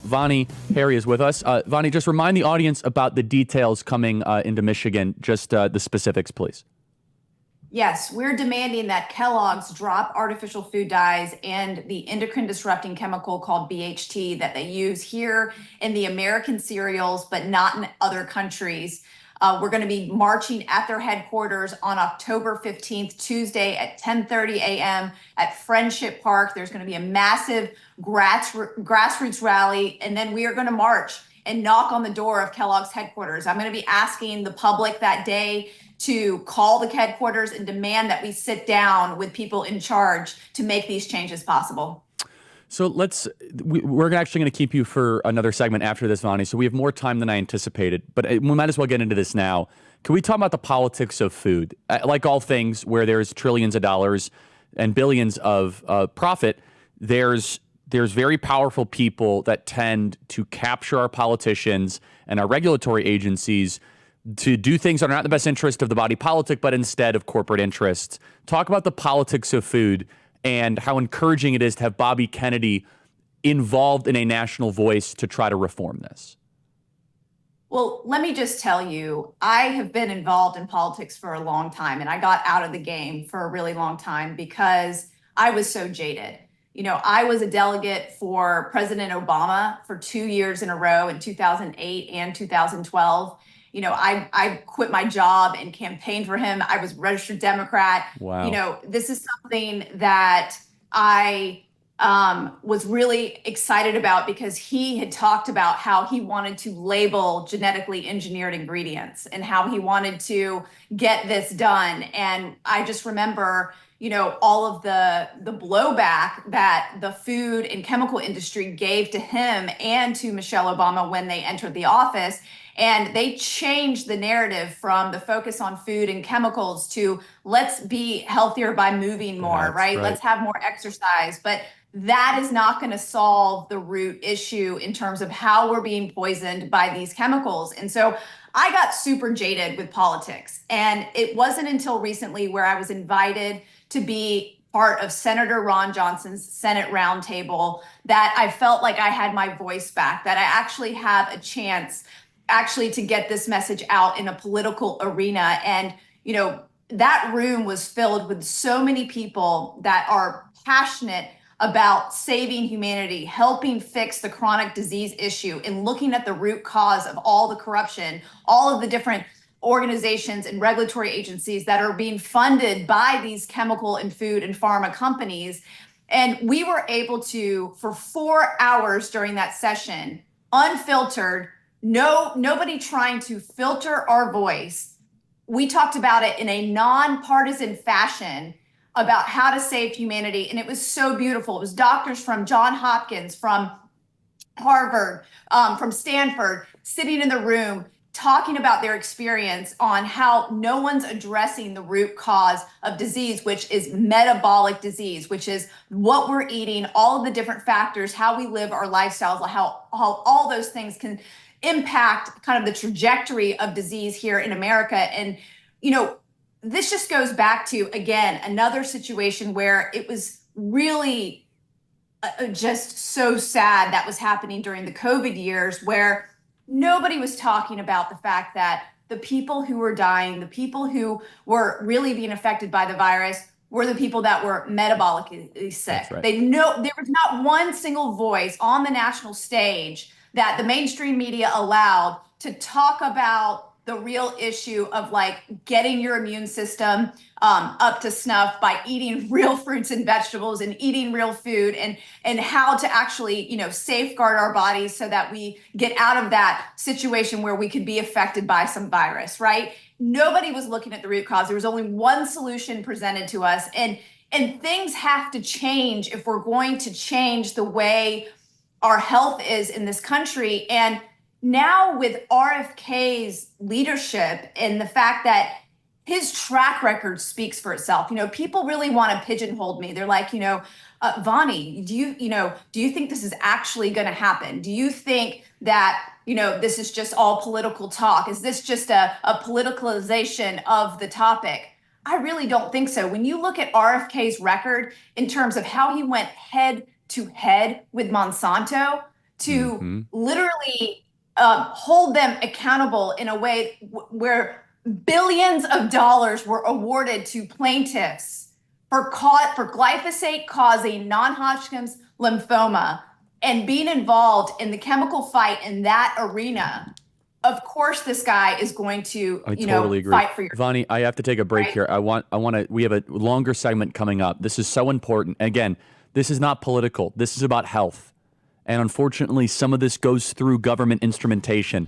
Vani Hari is with us. Vani, just remind the audience about the details coming into Michigan, just the specifics, please. Yes, we're demanding that Kellogg's drop artificial food dyes and the endocrine disrupting chemical called BHT that they use here in the American cereals, but not in other countries. We're going to be marching at their headquarters on October 15th, Tuesday at 10:30 a.m. at Friendship Park. There's going to be a massive grassroots rally, and then we are going to march and knock on the door of Kellogg's headquarters. I'm going to be asking the public that day to call the headquarters and demand that we sit down with people in charge to make these changes possible. So we're actually going to keep you for another segment after this, Vani. So we have more time than I anticipated, but we might as well get into this now. Can we talk about the politics of food? Like all things where there's trillions of dollars and billions of profit, there's very powerful people that tend to capture our politicians and our regulatory agencies to do things that are not in the best interest of the body politic, but instead of corporate interests. Talk about the politics of food and how encouraging it is to have Bobby Kennedy involved in a national voice to try to reform this. Well, let me just tell you, I have been involved in politics for a long time, and I got out of the game for a really long time because I was so jaded. You know, I was a delegate for President Obama for 2 years in a row in 2008 and 2012. You know, I quit my job and campaigned for him. I was a registered Democrat. Wow. You know, this is something that I was really excited about because he had talked about how he wanted to label genetically engineered ingredients and how he wanted to get this done. And I just remember, you know, all of the blowback that the food and chemical industry gave to him and to Michelle Obama when they entered the office. And they changed the narrative from the focus on food and chemicals to let's be healthier by moving more, right? Let's have more exercise. But that is not going to solve the root issue in terms of how we're being poisoned by these chemicals. And so I got super jaded with politics. And it wasn't until recently where I was invited to be part of Senator Ron Johnson's Senate roundtable that I felt like I had my voice back, that I actually have a chance actually to get this message out in a political arena. And, you know, that room was filled with so many people that are passionate about saving humanity, helping fix the chronic disease issue, and looking at the root cause of all the corruption, all of the different organizations and regulatory agencies that are being funded by these chemical and food and pharma companies. And we were able to, for 4 hours during that session, unfiltered, nobody trying to filter our voice. We talked about it in a nonpartisan fashion about how to save humanity. And it was so beautiful. It was doctors from Johns Hopkins, from Harvard, from Stanford, sitting in the room talking about their experience on how no one's addressing the root cause of disease, which is metabolic disease, which is what we're eating, all of the different factors, how we live our lifestyles, how all those things can impact kind of the trajectory of disease here in America. And, you know, this just goes back to, again, another situation where it was really just so sad that was happening during the COVID years, where nobody was talking about the fact that the people who were dying, the people who were really being affected by the virus, were the people that were metabolically sick. That's right. There was not one single voice on the national stage that the mainstream media allowed to talk about the real issue of like getting your immune system up to snuff by eating real fruits and vegetables and eating real food, and how to actually, you know, safeguard our bodies so that we get out of that situation where we could be affected by some virus, right? Nobody was looking at the root cause. There was only one solution presented to us, and things have to change if we're going to change the way our health is in this country. And now with RFK's leadership and the fact that his track record speaks for itself, you know, people really want to pigeonhole me. They're like, you know, Vani, do you think this is actually going to happen? Do you think that, you know, this is just all political talk? Is this just a politicalization of the topic? I really don't think so. When you look at RFK's record in terms of how he went head to head with Monsanto, to literally hold them accountable in a way where billions of dollars were awarded to plaintiffs for glyphosate causing non-Hodgkin's lymphoma and being involved in the chemical fight in that arena. Of course, this guy is going to, totally agree. fight for your. Vani, I have to take a break here. I want to. We have a longer segment coming up. This is so important. Again, this is not political. This is about health, and unfortunately, some of this goes through government instrumentation.